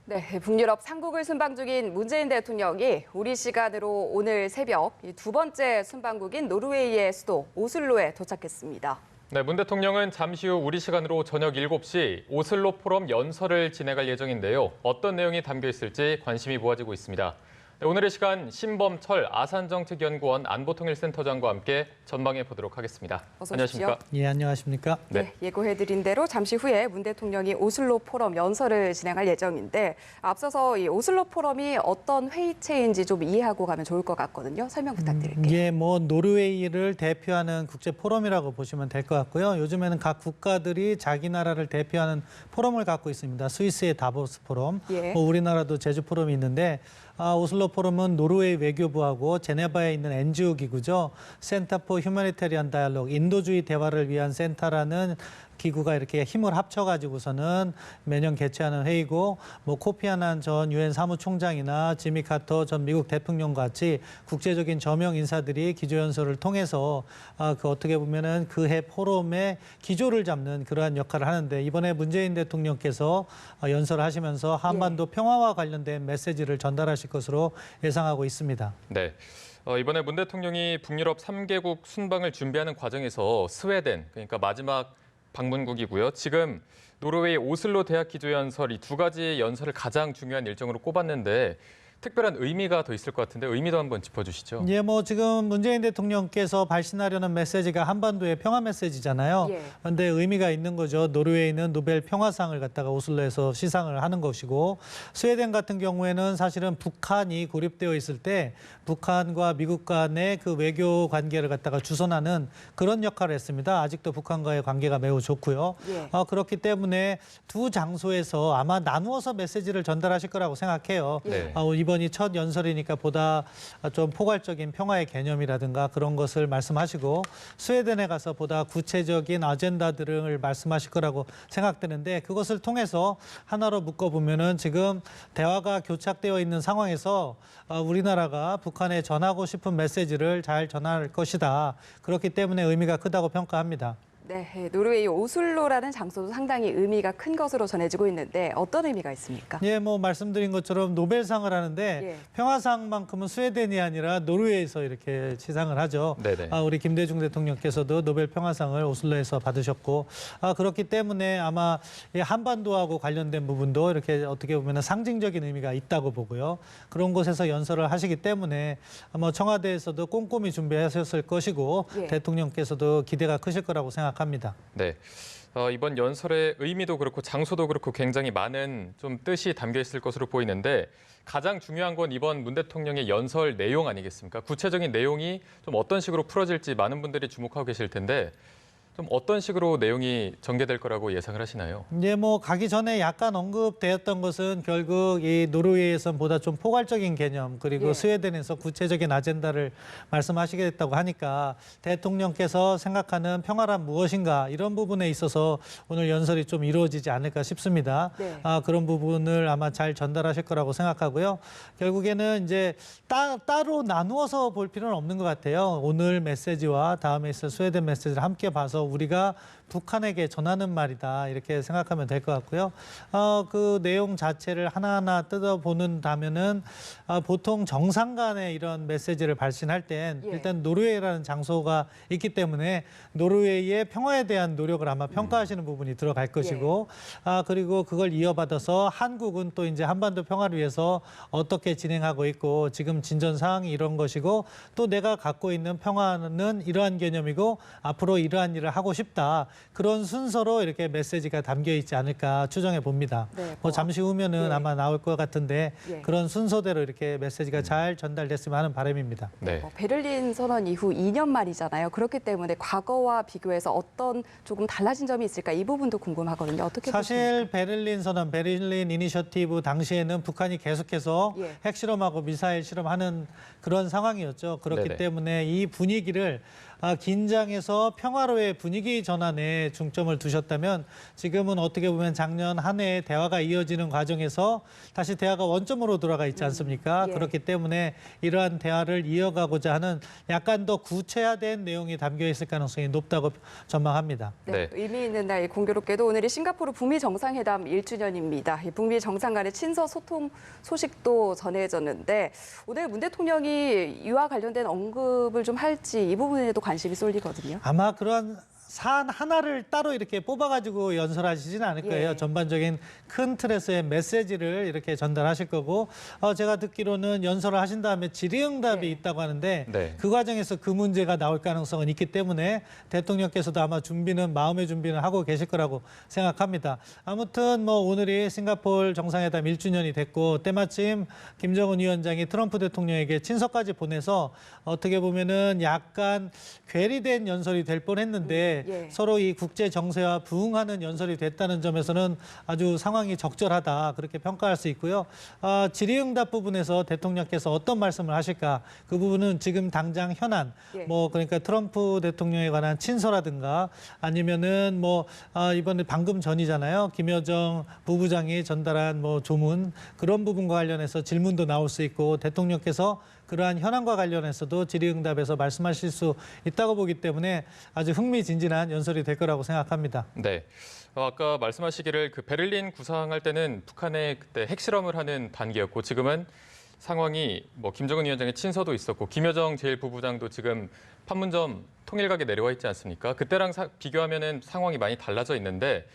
네, 북유럽 3국을 순방 중인 문재인 대통령이 우리 시간으로 오늘 새벽 두 번째 순방국인 노르웨이의 수도 오슬로에 도착했습니다. 네, 문 대통령은 잠시 후 우리 시간으로 저녁 7시 오슬로 포럼 연설을 진행할 예정인데요. 어떤 내용이 담겨 있을지 관심이 모아지고 있습니다. 네, 오늘의 시간 신범철 아산정책연구원 안보통일센터장과 함께 전망해 보도록 하겠습니다. 어서 안녕하십니까? 오십시오. 예, 안녕하십니까? 네, 예고해드린 대로 잠시 후에 문 대통령이 오슬로 포럼 연설을 진행할 예정인데 앞서서 이 오슬로 포럼이 어떤 회의체인지 좀 이해하고 가면 좋을 것 같거든요. 설명 부탁드릴게요. 이게 노르웨이를 대표하는 국제 포럼이라고 보시면 될 것 같고요. 요즘에는 각 국가들이 자기 나라를 대표하는 포럼을 갖고 있습니다. 스위스의 다보스 포럼, 예. 우리나라도 제주 포럼이 있는데 오슬로 포럼은 노르웨이 외교부하고 제네바에 있는 NGO 기구죠. 센터 포 휴머니테리안 다이얼로그, 인도주의 대화를 위한 센터라는 기구가 이렇게 힘을 합쳐가지고서는 매년 개최하는 회의고, 코피 아난 전 유엔 사무총장이나 지미 카터 전 미국 대통령과 같이 국제적인 저명 인사들이 기조연설을 통해서 그 어떻게 보면은 그 해 포럼의 기조를 잡는 그러한 역할을 하는데, 이번에 문재인 대통령께서 연설을 하시면서 한반도 평화와 관련된 메시지를 전달하실 것으로 예상하고 있습니다. 네. 이번에 문 대통령이 북유럽 3개국 순방을 준비하는 과정에서 스웨덴, 그러니까 마지막 방문국이고요. 지금 노르웨이 오슬로 대학 기조연설 이 두 가지 연설을 가장 중요한 일정으로 꼽았는데 특별한 의미가 더 있을 것 같은데 의미도 한번 짚어주시죠. 예, 지금 문재인 대통령께서 발신하려는 메시지가 한반도의 평화 메시지잖아요. 예. 그런데 의미가 있는 거죠. 노르웨이는 노벨 평화상을 갖다가 오슬로에서 시상을 하는 것이고, 스웨덴 같은 경우에는 사실은 북한이 고립되어 있을 때 북한과 미국 간의 그 외교 관계를 갖다가 주선하는 그런 역할을 했습니다. 아직도 북한과의 관계가 매우 좋고요. 예. 그렇기 때문에 두 장소에서 아마 나누어서 메시지를 전달하실 거라고 생각해요. 네. 이번이 첫 연설이니까 보다 좀 포괄적인 평화의 개념이라든가 그런 것을 말씀하시고, 스웨덴에 가서 보다 구체적인 아젠다들을 말씀하실 거라고 생각되는데, 그것을 통해서 하나로 묶어보면은 지금 대화가 교착되어 있는 상황에서 우리나라가 북한에 전하고 싶은 메시지를 잘 전할 것이다. 그렇기 때문에 의미가 크다고 평가합니다. 네, 노르웨이 오슬로라는 장소도 상당히 의미가 큰 것으로 전해지고 있는데 어떤 의미가 있습니까? 예, 말씀드린 것처럼 노벨상을 하는데 예. 평화상만큼은 스웨덴이 아니라 노르웨이에서 이렇게 시상을 하죠. 네네. 우리 김대중 대통령께서도 노벨 평화상을 오슬로에서 받으셨고, 그렇기 때문에 아마 이 한반도하고 관련된 부분도 이렇게 어떻게 보면 상징적인 의미가 있다고 보고요. 그런 곳에서 연설을 하시기 때문에 청와대에서도 꼼꼼히 준비하셨을 것이고, 예. 대통령께서도 기대가 크실 거라고 생각합니다. 네. 이번 연설의 의미도 그렇고 장소도 그렇고 굉장히 많은 좀 뜻이 담겨 있을 것으로 보이는데 가장 중요한 건 이번 문 대통령의 연설 내용 아니겠습니까? 구체적인 내용이 좀 어떤 식으로 풀어질지 많은 분들이 주목하고 계실 텐데 좀 어떤 식으로 내용이 전개될 거라고 예상을 하시나요? 이제 가기 전에 약간 언급되었던 것은 결국 이 노르웨이에선 보다 좀 포괄적인 개념, 그리고 예. 스웨덴에서 구체적인 아젠다를 말씀하시겠다고 하니까 대통령께서 생각하는 평화란 무엇인가, 이런 부분에 있어서 오늘 연설이 좀 이루어지지 않을까 싶습니다. 네. 그런 부분을 아마 잘 전달하실 거라고 생각하고요. 결국에는 이제 따로 나누어서 볼 필요는 없는 것 같아요. 오늘 메시지와 다음에 있을 스웨덴 메시지를 함께 봐서 우리가 북한에게 전하는 말이다, 이렇게 생각하면 될 것 같고요. 그 내용 자체를 하나하나 뜯어보는다면은 보통 정상 간의 이런 메시지를 발신할 땐 예. 일단 노르웨이라는 장소가 있기 때문에 노르웨이의 평화에 대한 노력을 아마 평가하시는 부분이 들어갈 것이고, 그리고 그걸 이어받아서 한국은 또 이제 한반도 평화를 위해서 어떻게 진행하고 있고 지금 진전 사항이 이런 것이고, 또 내가 갖고 있는 평화는 이러한 개념이고 앞으로 이러한 일을 하고 싶다, 그런 순서로 이렇게 메시지가 담겨 있지 않을까 추정해 봅니다. 네, 잠시 후면은 예. 아마 나올 것 같은데 예. 그런 순서대로 이렇게 메시지가 잘 전달됐으면 하는 바람입니다. 네. 베를린 선언 이후 2년 만이잖아요. 그렇기 때문에 과거와 비교해서 어떤 조금 달라진 점이 있을까, 이 부분도 궁금하거든요. 어떻게 보십니까? 사실 베를린 선언, 베를린 이니셔티브 당시에는 북한이 계속해서 예. 핵실험하고 미사일 실험하는 그런 상황이었죠. 그렇기 네네. 때문에 이 분위기를 긴장에서 평화로의 분위기 전환에 중점을 두셨다면 지금은 어떻게 보면 작년 한 해 대화가 이어지는 과정에서 다시 대화가 원점으로 돌아가 있지 않습니까? 예. 그렇기 때문에 이러한 대화를 이어가고자 하는 약간 더 구체화된 내용이 담겨 있을 가능성이 높다고 전망합니다. 네, 네. 의미 있는 날 공교롭게도 오늘이 싱가포르 북미 정상회담 1주년입니다. 이 북미 정상 간의 친서 소통 소식도 전해졌는데 오늘 문 대통령이 이와 관련된 언급을 좀 할지 이 부분에도 관심이 쏠리거든요. 아마 그런 사안 하나를 따로 이렇게 뽑아가지고 연설하시지는 않을 거예요. 예. 전반적인 큰 틀에서의 메시지를 이렇게 전달하실 거고, 제가 듣기로는 연설을 하신 다음에 질의응답이 네. 있다고 하는데 네. 그 과정에서 그 문제가 나올 가능성은 있기 때문에 대통령께서도 아마 마음의 준비는 하고 계실 거라고 생각합니다. 아무튼 뭐 오늘이 싱가포르 정상회담 1주년이 됐고 때마침 김정은 위원장이 트럼프 대통령에게 친서까지 보내서 어떻게 보면은 약간 괴리된 연설이 될 뻔했는데 예. 서로 이 국제 정세와 부응하는 연설이 됐다는 점에서는 아주 상황이 적절하다 그렇게 평가할 수 있고요. 질의응답 부분에서 대통령께서 어떤 말씀을 하실까 그 부분은 지금 당장 현안 예. 뭐 그러니까 트럼프 대통령에 관한 친서라든가 아니면은 뭐 이번에 방금 전이잖아요. 김여정 부부장이 전달한 뭐 조문 그런 부분과 관련해서 질문도 나올 수 있고 대통령께서 그러한 현안과 관련해서도 질의응답에서 말씀하실 수 있다고 보기 때문에 아주 흥미진진한 연설이 될 거라고 생각합니다. 네. 아까 말씀하시기를 그 베를린 구상할 때는 북한의 그때 핵실험을 하는 단계였고 지금은 상황이 뭐 김정은 위원장의 친서도 있었고 김여정 제1부부장도 지금 판문점 통일각에 내려와 있지 않습니까? 그때랑 비교하면은 상황이 많이 달라져 있는데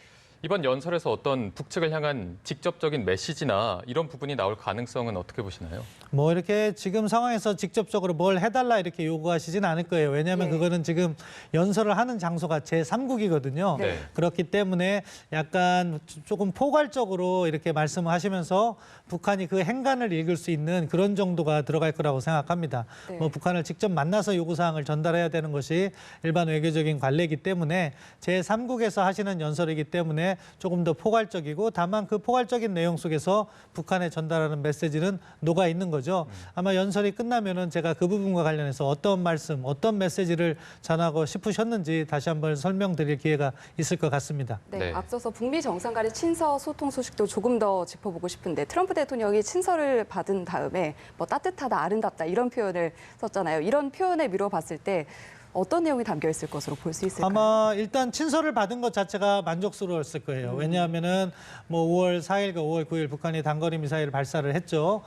이번 연설에서 어떤 북측을 향한 직접적인 메시지나 이런 부분이 나올 가능성은 어떻게 보시나요? 뭐 이렇게 지금 상황에서 직접적으로 뭘 해달라 이렇게 요구하시진 않을 거예요. 왜냐하면 예. 그거는 지금 연설을 하는 장소가 제3국이거든요. 네. 그렇기 때문에 약간 조금 포괄적으로 이렇게 말씀하시면서 북한이 그 행간을 읽을 수 있는 그런 정도가 들어갈 거라고 생각합니다. 네. 뭐 북한을 직접 만나서 요구사항을 전달해야 되는 것이 일반 외교적인 관례이기 때문에 제3국에서 하시는 연설이기 때문에 조금 더 포괄적이고 다만 그 포괄적인 내용 속에서 북한에 전달하는 메시지는 녹아 있는 거죠. 아마 연설이 끝나면은 제가 그 부분과 관련해서 어떤 말씀, 어떤 메시지를 전하고 싶으셨는지 다시 한번 설명드릴 기회가 있을 것 같습니다. 네, 네. 앞서서 북미 정상 간의 친서 소통 소식도 조금 더 짚어보고 싶은데 트럼프 대통령이 친서를 받은 다음에 뭐 따뜻하다, 아름답다 이런 표현을 썼잖아요. 이런 표현에 미뤄봤을 때 어떤 내용이 담겨 있을 것으로 볼 수 있을까요? 아마 일단 친서를 받은 것 자체가 만족스러웠을 거예요. 왜냐하면은 뭐 5월 4일과 5월 9일 북한이 단거리 미사일 발사를 했죠.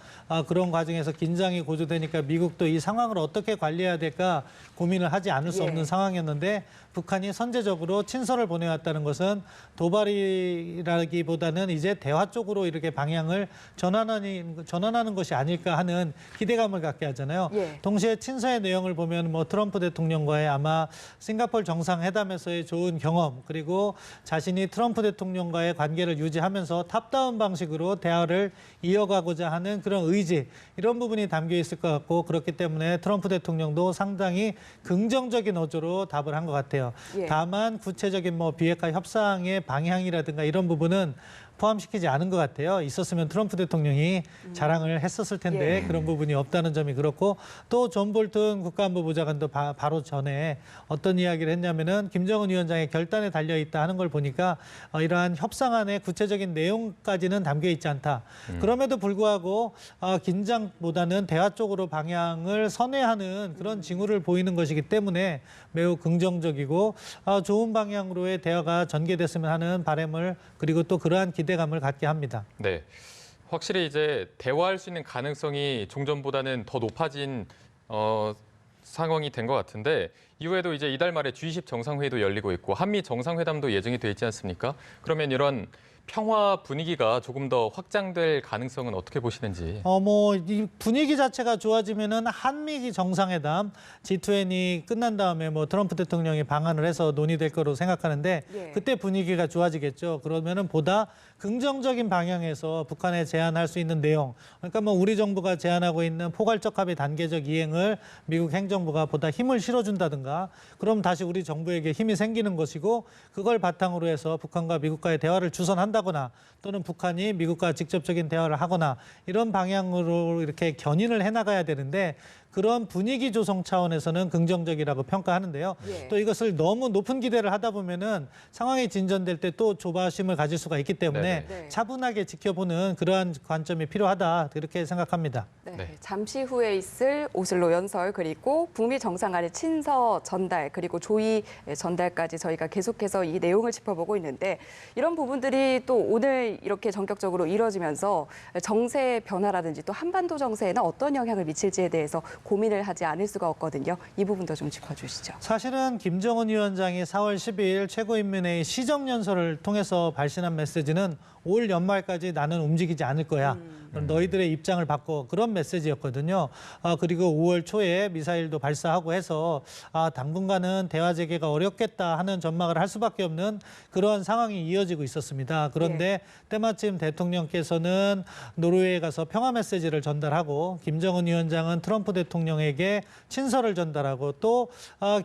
그런 과정에서 긴장이 고조되니까 미국도 이 상황을 어떻게 관리해야 될까 고민을 하지 않을 수 예. 없는 상황이었는데 북한이 선제적으로 친서를 보내왔다는 것은 도발이라기보다는 이제 대화 쪽으로 이렇게 방향을 전환하는 것이 아닐까 하는 기대감을 갖게 하잖아요. 예. 동시에 친서의 내용을 보면 뭐 트럼프 대통령과의 아마 싱가포르 정상회담에서의 좋은 경험 그리고 자신이 트럼프 대통령과의 관계를 유지하면서 탑다운 방식으로 대화를 이어가고자 하는 그런 의지 이런 부분이 담겨 있을 것 같고 그렇기 때문에 트럼프 대통령도 상당히 긍정적인 어조로 답을 한 것 같아요. 예. 다만 구체적인 뭐 비핵화 협상의 방향이라든가 이런 부분은 포함시키지 않은 것 같아요. 있었으면 트럼프 대통령이 자랑을 했었을 텐데 예. 그런 부분이 없다는 점이 그렇고 또 존 볼튼 국가안보부 장관도 바로 전에 어떤 이야기를 했냐면은 김정은 위원장의 결단에 달려 있다 하는 걸 보니까 이러한 협상안의 구체적인 내용까지는 담겨 있지 않다. 그럼에도 불구하고 긴장보다는 대화 쪽으로 방향을 선회하는 그런 징후를 보이는 것이기 때문에 매우 긍정적이고 좋은 방향으로의 대화가 전개됐으면 하는 바람을 그리고 또 그러한 기대감을 갖게 합니다. 네. 확실히 이제 대화할 수 있는 가능성이 종전보다는 더 높아진 상황이 된 것 같은데 이후에도 이제 이달 말에 G20 정상회의도 열리고 있고 한미 정상회담도 예정이 돼 있지 않습니까? 그러면 이런 평화 분위기가 조금 더 확장될 가능성은 어떻게 보시는지? 뭐 이 분위기 자체가 좋아지면은 한미 정상회담 G20 끝난 다음에 뭐 트럼프 대통령이 방한을 해서 논의될 거로 생각하는데 예. 그때 분위기가 좋아지겠죠. 그러면은 보다 긍정적인 방향에서 북한에 제안할 수 있는 내용, 그러니까 뭐 우리 정부가 제안하고 있는 포괄적 합의 단계적 이행을 미국 행정부가 보다 힘을 실어준다든가, 그럼 다시 우리 정부에게 힘이 생기는 것이고 그걸 바탕으로 해서 북한과 미국과의 대화를 주선한다거나 또는 북한이 미국과 직접적인 대화를 하거나 이런 방향으로 이렇게 견인을 해나가야 되는데 그런 분위기 조성 차원에서는 긍정적이라고 평가하는데요. 예. 또 이것을 너무 높은 기대를 하다 보면은 상황이 진전될 때 또 조바심을 가질 수가 있기 때문에 네네. 차분하게 지켜보는 그러한 관점이 필요하다 그렇게 생각합니다. 네, 네. 잠시 후에 있을 오슬로 연설 그리고 북미 정상간의 친서 전달 그리고 조의 전달까지 저희가 계속해서 이 내용을 짚어보고 있는데 이런 부분들이 또 오늘 이렇게 전격적으로 이뤄지면서 정세 변화라든지 또 한반도 정세에는 어떤 영향을 미칠지에 대해서 고민을 하지 않을 수가 없거든요. 이 부분도 좀 짚어주시죠. 사실은 김정은 위원장이 4월 12일 최고인민회의 시정연설을 통해서 발신한 메시지는 올 연말까지 나는 움직이지 않을 거야. 너희들의 입장을 바꿔 그런 메시지였거든요. 그리고 5월 초에 미사일도 발사하고 해서 당분간은 대화 재개가 어렵겠다 하는 전망을 할 수밖에 없는 그런 상황이 이어지고 있었습니다. 그런데 때마침 대통령께서는 노르웨이에 가서 평화 메시지를 전달하고 김정은 위원장은 트럼프 대통령에게 친서를 전달하고 또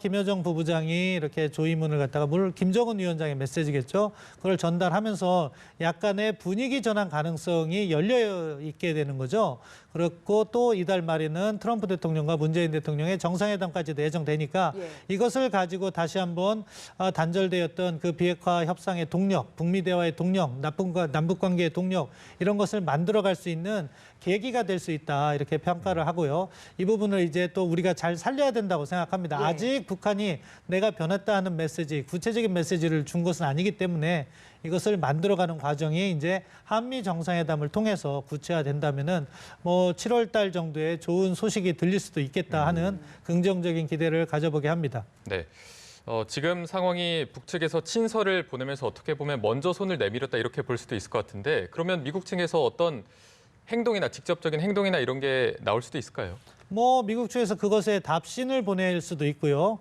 김여정 부부장이 이렇게 조의문을 갖다가 물론 김정은 위원장의 메시지겠죠. 그걸 전달하면서 약간의 분위기 전환 가능성이 열려 있게 되는 거죠. 그렇고 또 이달 말에는 트럼프 대통령과 문재인 대통령의 정상회담까지도 예정되니까 이것을 가지고 다시 한번 단절되었던 그 비핵화 협상의 동력, 북미 대화의 동력, 남북 관계의 동력 이런 것을 만들어갈 수 있는 계기가 될 수 있다 이렇게 평가를 하고요. 이 부분을 이제 또 우리가 잘 살려야 된다고 생각합니다. 아직 북한이 내가 변했다 하는 메시지, 구체적인 메시지를 준 것은 아니기 때문에 이것을 만들어가는 과정이 이제 한미 정상회담을 통해서 구체화된다면은 뭐 7월 달 정도에 좋은 소식이 들릴 수도 있겠다 하는 긍정적인 기대를 가져보게 합니다. 네. 지금 상황이 북측에서 친서를 보내면서 어떻게 보면 먼저 손을 내밀었다 이렇게 볼 수도 있을 것 같은데 그러면 미국 측에서 어떤 행동이나 직접적인 행동이나 이런 게 나올 수도 있을까요? 뭐 미국 측에서 그것에 답신을 보낼 수도 있고요.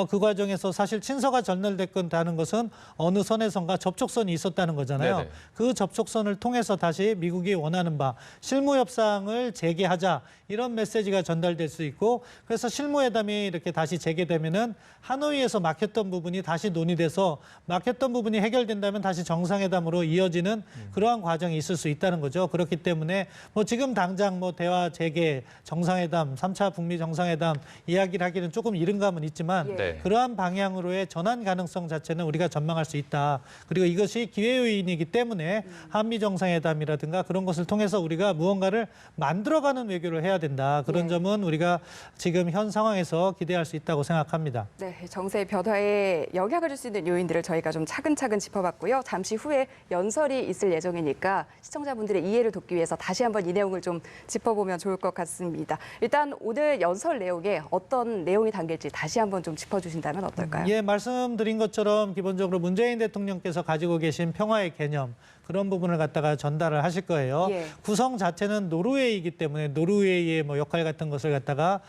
그 과정에서 사실 친서가 전달됐다는 것은 어느 선에선가 접촉선이 있었다는 거잖아요. 네네. 그 접촉선을 통해서 다시 미국이 원하는 바 실무 협상을 재개하자 이런 메시지가 전달될 수 있고 그래서 실무회담이 이렇게 다시 재개되면은 하노이에서 막혔던 부분이 다시 논의돼서 막혔던 부분이 해결된다면 다시 정상회담으로 이어지는 그러한 과정이 있을 수 있다는 거죠. 그렇기 때문에 뭐 지금 당장 뭐 대화 재개, 정상회담, 3차 북미 정상회담 이야기를 하기는 조금 이른 감은 있지만 네. 그러한 방향으로의 전환 가능성 자체는 우리가 전망할 수 있다. 그리고 이것이 기회 요인이기 때문에 한미 정상회담이라든가 그런 것을 통해서 우리가 무언가를 만들어가는 외교를 해야 된다. 그런 점은 우리가 지금 현 상황에서 기대할 수 있다고 생각합니다. 네, 정세 변화에 영향을 줄 수 있는 요인들을 저희가 좀 차근차근 짚어봤고요. 잠시 후에 연설이 있을 예정이니까 시청자분들의 이해를 돕기 위해서 다시 한번 이 내용을 좀 짚어보면 좋을 것 같습니다. 일단 오늘 연설 내용에 어떤 내용이 담길지 다시 한번 좀 짚어주신다면 어떨까요? 예, 말씀드린 것처럼 기본적으로 문재인 대통령께서 가지고 계신 평화의 개념 그런 부분을 갖다가 전달을 하실 거예요. 구성 자체는 노르웨이이기 때문에 노르웨이의 뭐 역할 같은 것을 갖다가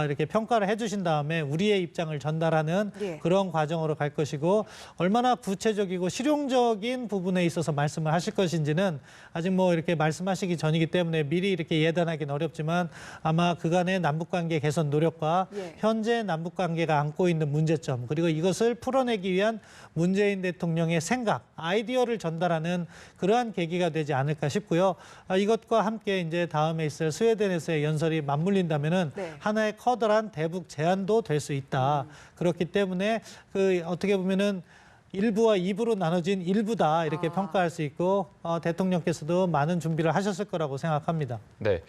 이렇게 평가를 해주신 다음에 우리의 입장을 전달하는 그런 과정으로 갈 것이고 얼마나 구체적이고 실용적인 부분에 있어서 말씀을 하실 것인지는 아직 뭐 이렇게 말씀하시기 전이기 때문에 미리 이렇게 예단하기는 어렵지만 아마 그간의 남북관계 개선 노력과 현재 남북관계가 안고 있는 문제점 그리고 이것을 풀어내기 위한 문재인 대통령의 생각, 아이디어를 전달하는 그러한 계기가 되지 않을까 싶고요. 이것과 함께 이제 다음에 있을 스웨덴에서의 연설이 맞물린다면은 하나의 커다란 대북 제안도 될 수 있다. 그렇기 때문에 그 어떻게 보면은 1부와 2부로 나눠진 일부다 이렇게 평가할 수 있고 대통령께서도 많은 준비를 하셨을 거라고 생각합니다. 네.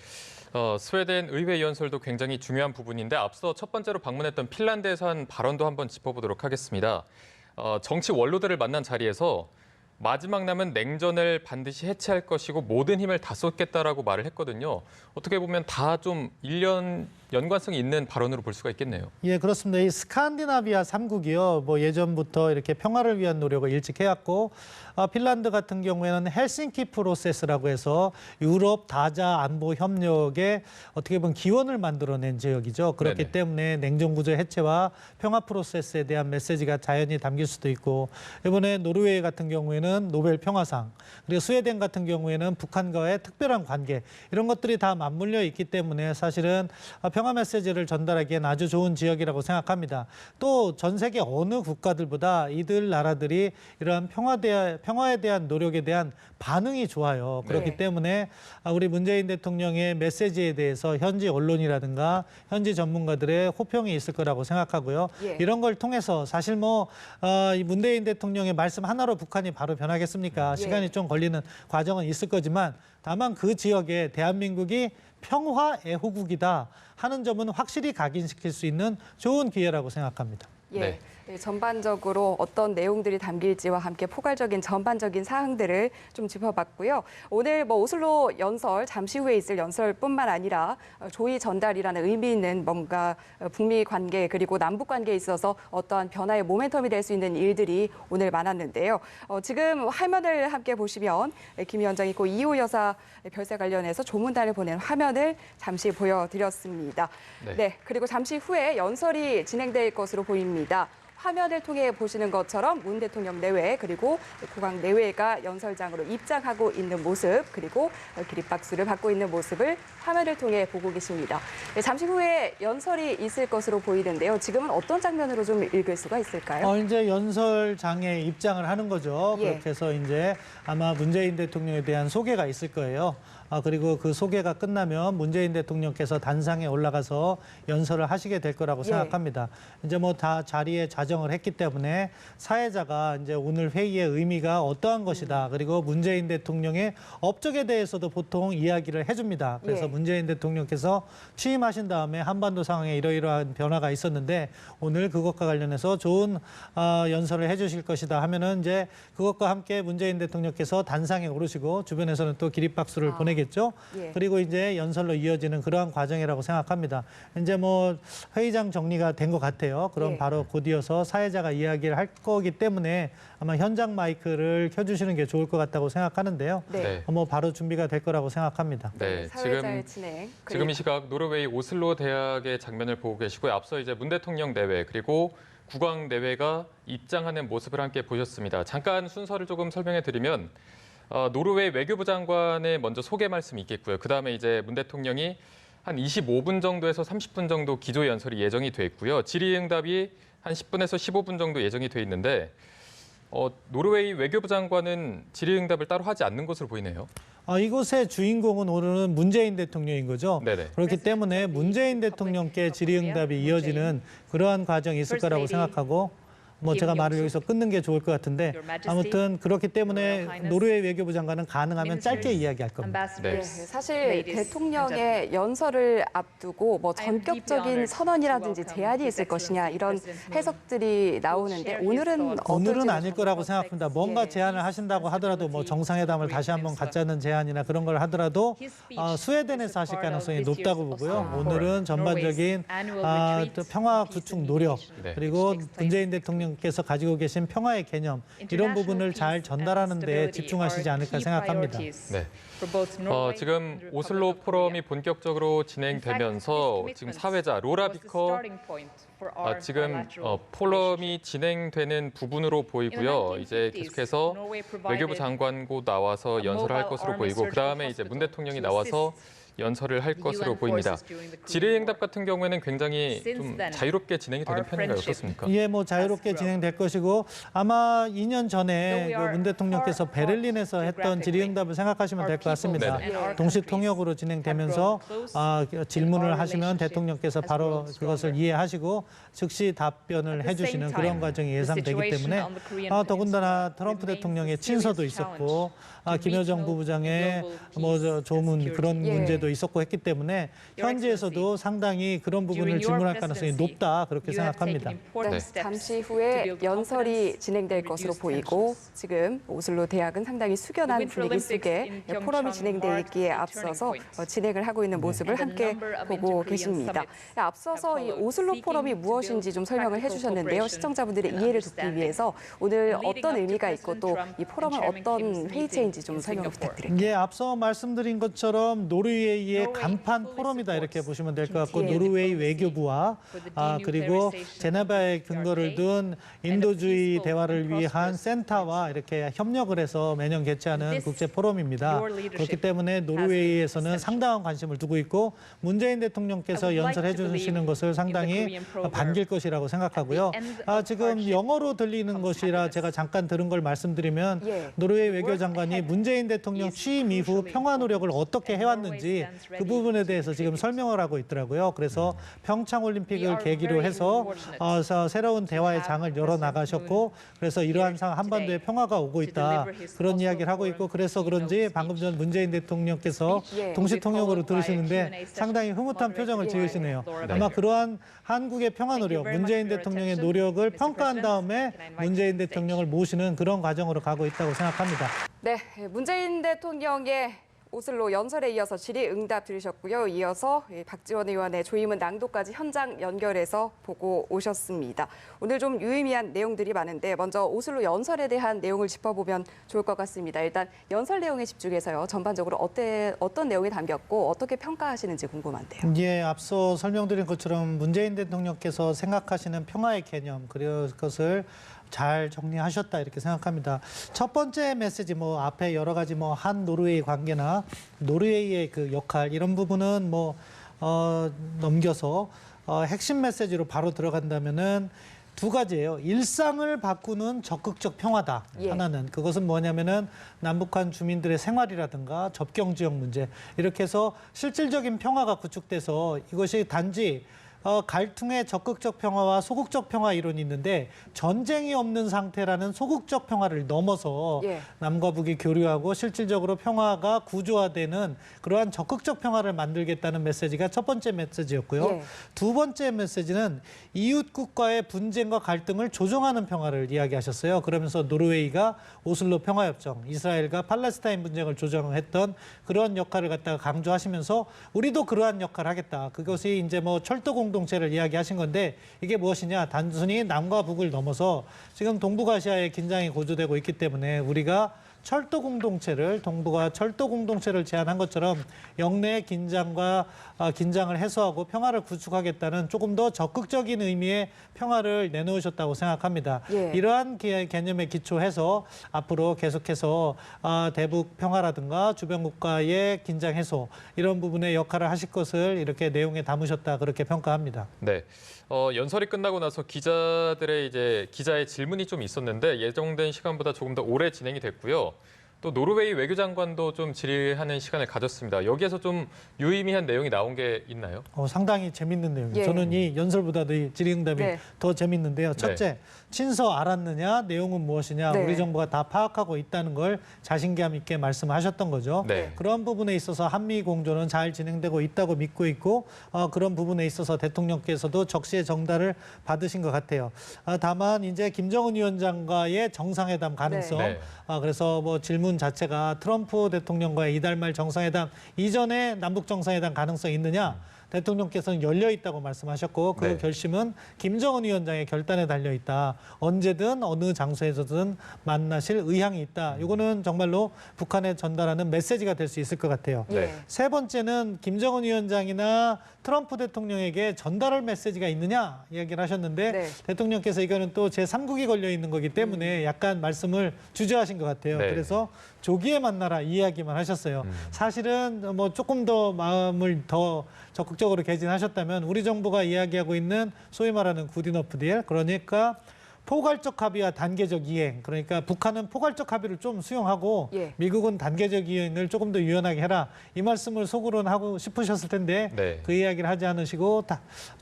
스웨덴 의회 연설도 굉장히 중요한 부분인데 앞서 첫 번째로 방문했던 핀란드에서 한 발언도 한번 짚어보도록 하겠습니다. 정치 원로들을 만난 자리에서 마지막 남은 냉전을 반드시 해체할 것이고 모든 힘을 다 쏟겠다라고 말을 했거든요. 어떻게 보면 다 좀 연관성이 있는 발언으로 볼 수가 있겠네요. 예, 그렇습니다. 이 스칸디나비아 3국이요. 뭐 예전부터 이렇게 평화를 위한 노력을 일찍 해왔고 핀란드 같은 경우에는 헬싱키 프로세스라고 해서 유럽 다자 안보 협력에 어떻게 보면 기원을 만들어낸 지역이죠. 그렇기 때문에 냉전 구조 해체와 평화 프로세스에 대한 메시지가 자연히 담길 수도 있고 이번에 노르웨이 같은 경우에는 노벨 평화상 그리고 스웨덴 같은 경우에는 북한과의 특별한 관계 이런 것들이 다 맞물려 있기 때문에 사실은 평화 메시지를 전달하기엔 아주 좋은 지역이라고 생각합니다. 또 전 세계 어느 국가들보다 이들 나라들이 이러한 평화에 대한 노력에 대한 반응이 좋아요. 그렇기 네. 때문에 우리 문재인 대통령의 메시지에 대해서 현지 언론이라든가 현지 전문가들의 호평이 있을 거라고 생각하고요. 예. 이런 걸 통해서 사실 이 문재인 대통령의 말씀 하나로 북한이 바로 변하겠습니까? 예. 시간이 좀 걸리는 과정은 있을 거지만 다만 그 지역에 대한민국이 평화 애호국이다 하는 점은 확실히 각인시킬 수 있는 좋은 기회라고 생각합니다. 예. 네. 네, 전반적으로 어떤 내용들이 담길지와 함께 포괄적인 전반적인 사항들을 좀 짚어봤고요. 오늘 오슬로 연설, 잠시 후에 있을 연설뿐만 아니라 조의 전달이라는 의미 있는 뭔가 북미 관계 그리고 남북 관계에 있어서 어떠한 변화의 모멘텀이 될 수 있는 일들이 오늘 많았는데요. 지금 화면을 함께 보시면 김 위원장이 고 이호 여사 별세 관련해서 조문단을 보낸 화면을 잠시 보여드렸습니다. 네. 네, 그리고 잠시 후에 연설이 진행될 것으로 보입니다. 화면을 통해 보시는 것처럼 문 대통령 내외 그리고 국왕 내외가 연설장으로 입장하고 있는 모습 그리고 기립박수를 받고 있는 모습을 화면을 통해 보고 계십니다. 네, 잠시 후에 연설이 있을 것으로 보이는데요. 지금은 어떤 장면으로 좀 읽을 수가 있을까요? 이제 연설장에 입장을 하는 거죠. 예. 그렇게 해서 이제 아마 문재인 대통령에 대한 소개가 있을 거예요. 그리고 그 소개가 끝나면 문재인 대통령께서 단상에 올라가서 연설을 하시게 될 거라고 예. 생각합니다. 이제 다 자리에 자정을 했기 때문에 사회자가 이제 오늘 회의의 의미가 어떠한 것이다. 그리고 문재인 대통령의 업적에 대해서도 보통 이야기를 해줍니다. 그래서 예. 문재인 대통령께서 취임하신 다음에 한반도 상황에 이러이러한 변화가 있었는데 오늘 그것과 관련해서 좋은 연설을 해주실 것이다 하면은 이제 그것과 함께 문재인 대통령께서 단상에 오르시고 주변에서는 또 기립박수를 보내겠죠. 예. 그리고 이제 연설로 이어지는 그러한 과정이라고 생각합니다. 이제 회의장 정리가 된 것 같아요. 그럼 예. 바로 곧이어서 사회자가 이야기를 할 거기 때문에 아마 현장 마이크를 켜주시는 게 좋을 것 같다고 생각하는데요. 네. 바로 준비가 될 거라고 생각합니다. 네, 사회자의 진행. 지금 이 시각 노르웨이 오슬로 대학의 장면을 보고 계시고요. 앞서 이제 문 대통령 내외 그리고 국왕 내외가 입장하는 모습을 함께 보셨습니다. 잠깐 순서를 조금 설명해 드리면 노르웨이 외교부 장관의 먼저 소개 말씀이 있겠고요. 그다음에 이제 문 대통령이 한 25분 정도에서 30분 정도 기조 연설이 예정이 돼 있고요. 질의응답이 한 10분에서 15분 정도 예정이 돼 있는데 노르웨이 외교부 장관은 질의응답을 따로 하지 않는 것으로 보이네요. 이곳의 주인공은 오늘은 문재인 대통령인 거죠. 네네. 그렇기 때문에 문재인 대통령께 질의응답이 이어지는 그러한 과정이 있을 거라고 생각하고 제가 말을 여기서 끊는 게 좋을 것 같은데 아무튼 그렇기 때문에 노르웨이 외교부 장관은 가능하면 짧게 이야기할 겁니다. 네. 사실 대통령의 연설을 앞두고 전격적인 선언이라든지 제안이 있을 것이냐 이런 해석들이 나오는데 오늘은 오늘은 아닐 거라고 생각합니다. 뭔가 예. 제안을 하신다고 하더라도 정상회담을 다시 한번 갖자는 제안이나 그런 걸 하더라도 스웨덴에서 하실 가능성이 높다고 보고요. 오늘은 전반적인 또 평화 구축 노력 네. 그리고 문재인 대통령께서 가지고 계신 평화의 개념 이런 부분을 잘 전달하는 데 집중하시지 않을까 생각합니다. 네. 지금 오슬로 포럼이 본격적으로 진행되면서 지금 사회자 로라 비커 지금 포럼이 진행되는 부분으로 보이고요. 이제 계속해서 외교부 장관고 나와서 연설할 것으로 보이고 그다음에 이제 문 대통령이 나와서 연설을 할 것으로 보입니다. 질의응답 같은 경우에는 굉장히 좀 자유롭게 진행이 되는 편인가요? 어떻습니까? 예, 자유롭게 진행될 것이고 아마 2년 전에 문 대통령께서 베를린에서 했던 질의응답을 생각하시면 될 것 같습니다. 네네. 동시 통역으로 진행되면서 질문을 하시면 대통령께서 바로 그것을 이해하시고 즉시 답변을 해주시는 그런 과정이 예상되기 때문에 더군다나 트럼프 대통령의 친서도 있었고 김여정 부부장의 조문 그런 문제도 있었고 했기 때문에 현지에서도 상당히 그런 부분을 질문할 가능성이 높다 그렇게 생각합니다. 네, 잠시 후에 연설이 진행될 것으로 보이고 지금 오슬로 대학은 상당히 숙연한 분위기 속에 포럼이 진행되기에 앞서서 진행을 하고 있는 모습을 함께 보고 계십니다. 앞서서 이 오슬로 포럼이 무엇인지 좀 설명을 해주셨는데요. 시청자분들의 이해를 돕기 위해서 오늘 어떤 의미가 있고 또 이 포럼은 어떤 회의체인지 어땠는지 좀 설명 부탁드릴게요. 예, 앞서 말씀드린 것처럼 노르웨이의 간판 포럼이다 이렇게 보시면 될 것 같고 노르웨이 외교부와 그리고 제네바에 근거를 둔 인도주의 대화를 위한 센터와 이렇게 협력을 해서 매년 개최하는 국제 포럼입니다. 그렇기 때문에 노르웨이에서는 상당한 관심을 두고 있고 문재인 대통령께서 연설해 주시는 것을 상당히 반길 것이라고 생각하고요. 지금 영어로 들리는 것이라 제가 잠깐 들은 걸 말씀드리면 노르웨이 외교장관이 문재인 대통령 취임 이후 평화 노력을 어떻게 해왔는지 그 부분에 대해서 지금 설명을 하고 있더라고요. 그래서 평창 올림픽을 계기로 해서 새로운 대화의 장을 열어 나가셨고 그래서 이러한 한반도에 평화가 오고 있다 그런 이야기를 하고 있고 그래서 그런지 방금 전 문재인 대통령께서 동시통역으로 들으시는데 상당히 흐뭇한 표정을 지으시네요. 아마 그러한 한국의 평화 노력, 문재인 대통령의 노력을 평가한 다음에 문재인 대통령을 모시는 그런 과정으로 가고 있다고 생각합니다. 네, 문재인 대통령의 오슬로 연설에 이어서 질의응답 들으셨고요. 이어서 박지원 의원의 조임은 낭독까지 현장 연결해서 보고 오셨습니다. 오늘 좀 유의미한 내용들이 많은데 먼저 오슬로 연설에 대한 내용을 짚어보면 좋을 것 같습니다. 일단 연설 내용에 집중해서요. 전반적으로 어떤 내용이 담겼고 어떻게 평가하시는지 궁금한데요. 예, 앞서 설명드린 것처럼 문재인 대통령께서 생각하시는 평화의 개념 그것을 잘 정리하셨다 이렇게 생각합니다. 첫 번째 메시지 앞에 여러 가지 한 노르웨이 관계나 노르웨이의 그 역할 이런 부분은 넘겨서 핵심 메시지로 바로 들어간다면은 두 가지예요. 일상을 바꾸는 적극적 평화다. 하나는 그것은 뭐냐면은 남북한 주민들의 생활이라든가 접경 지역 문제 이렇게 해서 실질적인 평화가 구축돼서 이것이 단지 갈등의 적극적 평화와 소극적 평화 이론이 있는데 전쟁이 없는 상태라는 소극적 평화를 넘어서 남과 북이 교류하고 실질적으로 평화가 구조화되는 그러한 적극적 평화를 만들겠다는 메시지가 첫 번째 메시지였고요. 두 번째 메시지는 이웃국과의 분쟁과 갈등을 조정하는 평화를 이야기하셨어요. 그러면서 노르웨이가 오슬로 평화협정, 이스라엘과 팔레스타인 분쟁을 조정했던 그런 역할을 갖다가 강조하시면서 우리도 그러한 역할을 하겠다. 그것이 이제 철도 공동체를 이야기하신 건데 이게 무엇이냐? 단순히 남과 북을 넘어서 지금 동북아시아의 긴장이 고조되고 있기 때문에 우리가 철도 공동체를 동북아 철도 공동체를 제안한 것처럼 영내의 긴장을 해소하고 평화를 구축하겠다는 조금 더 적극적인 의미의 평화를 내놓으셨다고 생각합니다. 이러한 개념에 기초해서 앞으로 계속해서 대북 평화라든가 주변 국가의 긴장 해소 이런 부분에 역할을 하실 것을 이렇게 내용에 담으셨다 그렇게 평가합니다. 네. 연설이 끝나고 나서 기자의 질문이 좀 있었는데 예정된 시간보다 조금 더 오래 진행이 됐고요. 또 노르웨이 외교장관도 좀 질의하는 시간을 가졌습니다. 여기에서 좀 유의미한 내용이 나온 게 있나요? 상당히 재밌는 내용이에요. 저는 이 연설보다도 이 질의응답이 더 재밌는데요. 첫째, 친서 알았느냐, 내용은 무엇이냐, 우리 정부가 다 파악하고 있다는 걸 자신감 있게 말씀하셨던 거죠. 그런 부분에 있어서 한미 공조는 잘 진행되고 있다고 믿고 있고 그런 부분에 있어서 대통령께서도 적시에 정달을 받으신 것 같아요. 다만 이제 김정은 위원장과의 정상회담 가능성, 그래서 질문 자체가 트럼프 대통령과의 이달 말 정상회담 이전에 남북 정상회담 가능성이 있느냐? 대통령께서는 열려 있다고 말씀하셨고 그 결심은 김정은 위원장의 결단에 달려 있다. 언제든 어느 장소에서든 만나실 의향이 있다. 이거는 정말로 북한에 전달하는 메시지가 될 수 있을 것 같아요. 세 번째는 김정은 위원장이나 트럼프 대통령에게 전달할 메시지가 있느냐 이야기를 하셨는데 대통령께서 이거는 또 제3국이 걸려 있는 거기 때문에 약간 말씀을 주저하신 것 같아요. 그래서 조기에 만나라 이 이야기만 하셨어요. 사실은 조금 더 마음을 더 적극적으로 개진하셨다면 우리 정부가 이야기하고 있는 소위 말하는 굿이너프 딜 그러니까 포괄적 합의와 단계적 이행 그러니까 북한은 포괄적 합의를 좀 수용하고 미국은 단계적 이행을 조금 더 유연하게 해라 이 말씀을 속으로는 하고 싶으셨을 텐데 그 이야기를 하지 않으시고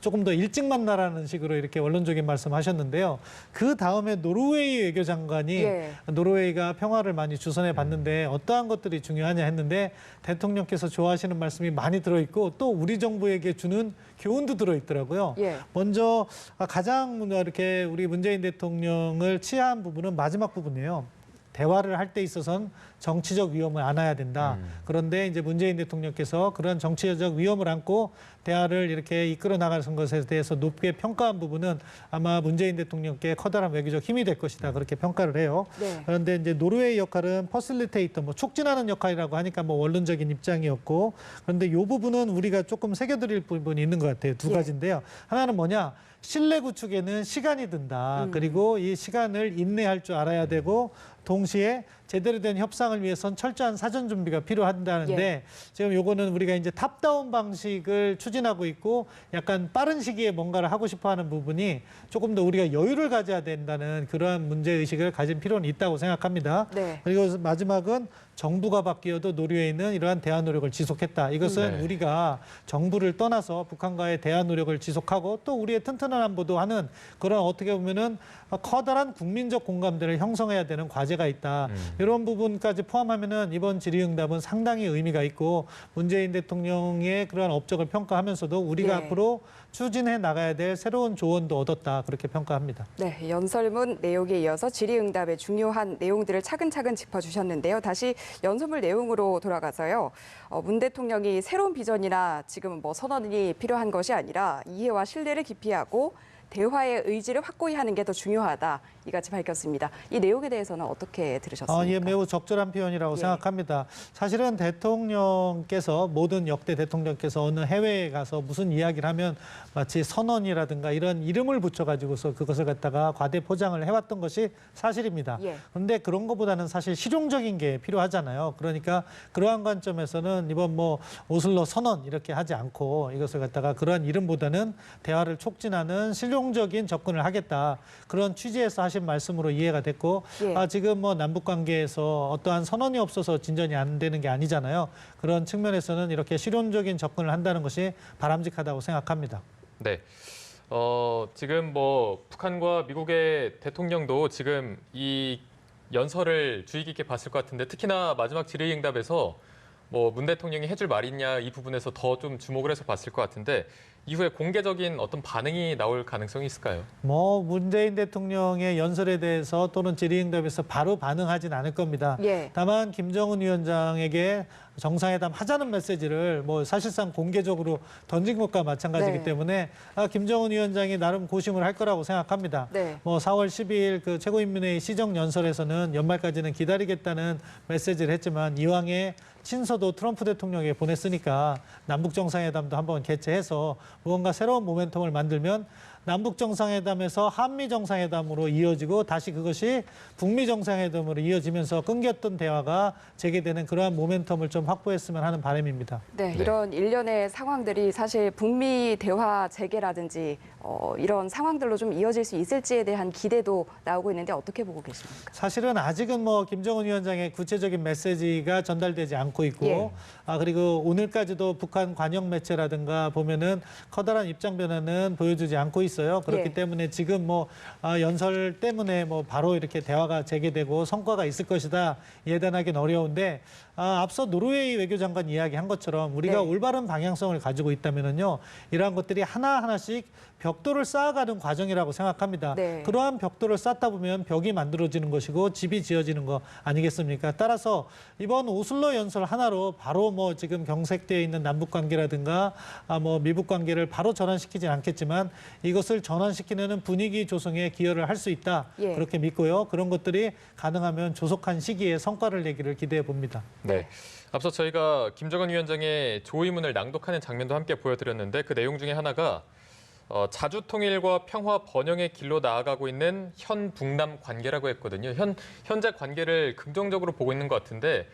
조금 더 일찍 만나라는 식으로 이렇게 원론적인 말씀하셨는데요. 그 다음에 노르웨이 외교장관이 노르웨이가 평화를 많이 주선해 봤는데 어떠한 것들이 중요하냐 했는데 대통령께서 좋아하시는 말씀이 많이 들어있고 또 우리 정부에게 주는 교훈도 들어있더라고요. 먼저 가장 이렇게 우리 문재인 대통령을 치하한 부분은 마지막 부분이에요. 대화를 할 때 있어서는 정치적 위험을 안아야 된다. 그런데 이제 문재인 대통령께서 그런 정치적 위험을 안고 대화를 이렇게 이끌어 나가는 것에 대해서 높게 평가한 부분은 아마 문재인 대통령께 커다란 외교적 힘이 될 것이다. 그렇게 평가를 해요. 네. 그런데 이제 노르웨이 역할은 퍼실리테이터, 뭐 촉진하는 역할이라고 하니까 뭐 원론적인 입장이었고, 그런데 이 부분은 우리가 조금 새겨드릴 부분이 있는 것 같아요. 두 예. 가지인데요. 하나는 뭐냐? 신뢰 구축에는 시간이 든다. 그리고 이 시간을 인내할 줄 알아야 되고, 동시에 제대로 된 협상을 위해선 철저한 사전 준비가 필요한다는데 예. 지금 요거는 우리가 이제 탑다운 방식을 추진하고 있고 약간 빠른 시기에 뭔가를 하고 싶어 하는 부분이 조금 더 우리가 여유를 가져야 된다는 그러한 문제의식을 가진 필요는 있다고 생각합니다. 네. 그리고 마지막은 정부가 바뀌어도 노르웨이는 이러한 대화 노력을 지속했다. 이것은 네. 우리가 정부를 떠나서 북한과의 대화 노력을 지속하고 또 우리의 튼튼한 안보도 하는 그런 어떻게 보면은 커다란 국민적 공감대를 형성해야 되는 과제가 있다. 이런 부분까지 포함하면은 이번 질의응답은 상당히 의미가 있고 문재인 대통령의 그러한 업적을 평가하면서도 우리가 예. 앞으로 추진해 나가야 될 새로운 조언도 얻었다. 그렇게 평가합니다. 네, 연설문 내용에 이어서 질의응답의 중요한 내용들을 차근차근 짚어주셨는데요. 다시 연설문 내용으로 돌아가서요. 문 대통령이 새로운 비전이나 지금 뭐 선언이 필요한 것이 아니라 이해와 신뢰를 깊이 하고 대화의 의지를 확고히 하는 게 더 중요하다. 이같이 밝혔습니다. 이 내용에 대해서는 어떻게 들으셨습니까? 예, 매우 적절한 표현이라고 예. 생각합니다. 사실은 대통령께서 모든 역대 대통령께서 어느 해외에 가서 무슨 이야기를 하면 마치 선언이라든가 이런 이름을 붙여가지고서 그것을 갖다가 과대 포장을 해왔던 것이 사실입니다. 예. 그런데 그런 것보다는 사실 실용적인 게 필요하잖아요. 그러니까 그러한 관점에서는 이번 뭐 오슬로 선언 이렇게 하지 않고 이것을 갖다가 그러한 이름보다는 대화를 촉진하는 실용적인 접근을 하겠다. 그런 취지에서 하신 말씀으로 이해가 됐고 예. 지금 뭐 남북 관계에서 어떠한 선언이 없어서 진전이 안 되는 게 아니잖아요. 그런 측면에서는 이렇게 실용적인 접근을 한다는 것이 바람직하다고 생각합니다. 네. 지금 뭐 북한과 미국의 대통령도 지금 이 연설을 주의 깊게 봤을 것 같은데 특히나 마지막 질의응답에서 뭐 문 대통령이 해줄 말이냐 이 부분에서 더 좀 주목을 해서 봤을 것 같은데 이후에 공개적인 어떤 반응이 나올 가능성이 있을까요? 뭐 문재인 대통령의 연설에 대해서 또는 질의응답에서 바로 반응하진 않을 겁니다. 예. 다만 김정은 위원장에게 정상회담 하자는 메시지를 뭐 사실상 공개적으로 던진 것과 마찬가지이기 네. 때문에 김정은 위원장이 나름 고심을 할 거라고 생각합니다. 네. 뭐 4월 12일 그 최고인민회의 시정 연설에서는 연말까지는 기다리겠다는 메시지를 했지만 이왕에 친서도 트럼프 대통령에게 보냈으니까 남북 정상회담도 한번 개최해서 무언가 새로운 모멘텀을 만들면 남북 정상회담에서 한미 정상회담으로 이어지고 다시 그것이 북미 정상회담으로 이어지면서 끊겼던 대화가 재개되는 그러한 모멘텀을 좀 확보했으면 하는 바람입니다. 네, 네. 이런 일련의 상황들이 사실 북미 대화 재개라든지 이런 상황들로 좀 이어질 수 있을지에 대한 기대도 나오고 있는데 어떻게 보고 계십니까? 사실은 아직은 뭐 김정은 위원장의 구체적인 메시지가 전달되지 않고 있고 예. 그리고 오늘까지도 북한 관영 매체라든가 보면은 커다란 입장 변화는 보여주지 않고 있어요. 그렇기 예. 때문에 지금 뭐 연설 때문에 뭐 바로 이렇게 대화가 재개되고 성과가 있을 것이다 예단하기는 어려운데 앞서 노르웨이 외교장관 이야기한 것처럼 우리가 네. 올바른 방향성을 가지고 있다면은요 이러한 것들이 하나하나씩 벽돌을 쌓아가는 과정이라고 생각합니다. 네. 그러한 벽돌을 쌓다 보면 벽이 만들어지는 것이고 집이 지어지는 거 아니겠습니까? 따라서 이번 오슬로 연설 하나로 바로 뭐 지금 경색되어 있는 남북 관계라든가 뭐 미북 관계를 바로 전환시키진 않겠지만 이것을 전환시키는 분위기 조성에 기여를 할 수 있다. 예. 그렇게 믿고요. 그런 것들이 가능하면 조속한 시기에 성과를 내기를 기대해 봅니다. 네. 앞서 저희가 김정은 위원장의 조의문을 낭독하는 장면도 함께 보여드렸는데 그 내용 중에 하나가 자주 통일과 평화 번영의 길로 나아가고 있는 현 북남 관계라고 했거든요. 현재 관계를 긍정적으로 보고 있는 것 같은데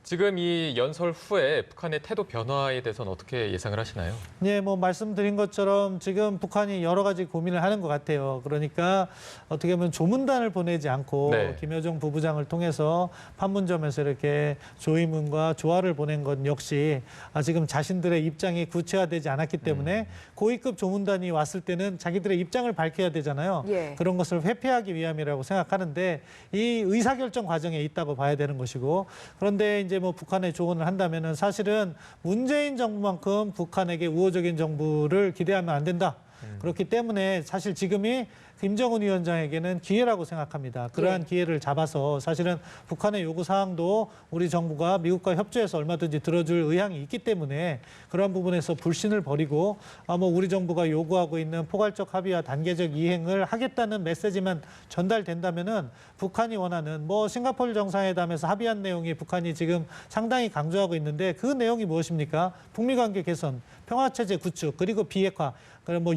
지금 이 연설 후에 북한의 태도 변화에 대해서는 어떻게 예상을 하시나요? 네, 뭐 말씀드린 것처럼 지금 북한이 여러 가지 고민을 하는 것 같아요. 그러니까 어떻게 보면 조문단을 보내지 않고 네. 김여정 부부장을 통해서 판문점에서 이렇게 조의문과 조화를 보낸 것 역시 지금 자신들의 입장이 구체화되지 않았기 때문에 고위급 조문단이 왔을 때는 자기들의 입장을 밝혀야 되잖아요. 예. 그런 것을 회피하기 위함이라고 생각하는데 이 의사결정 과정에 있다고 봐야 되는 것이고 그런데 이제 뭐 북한에 조언을 한다면은 사실은 문재인 정부만큼 북한에게 우호적인 정부를 기대하면 안 된다. 그렇기 때문에 사실 지금이 김정은 위원장에게는 기회라고 생각합니다. 그러한 기회를 잡아서 사실은 북한의 요구 사항도 우리 정부가 미국과 협조해서 얼마든지 들어줄 의향이 있기 때문에 그러한 부분에서 불신을 버리고 우리 정부가 요구하고 있는 포괄적 합의와 단계적 이행을 하겠다는 메시지만 전달된다면은 북한이 원하는 싱가포르 정상회담에서 합의한 내용이 북한이 지금 상당히 강조하고 있는데 그 내용이 무엇입니까? 북미 관계 개선, 평화체제 구축, 그리고 비핵화,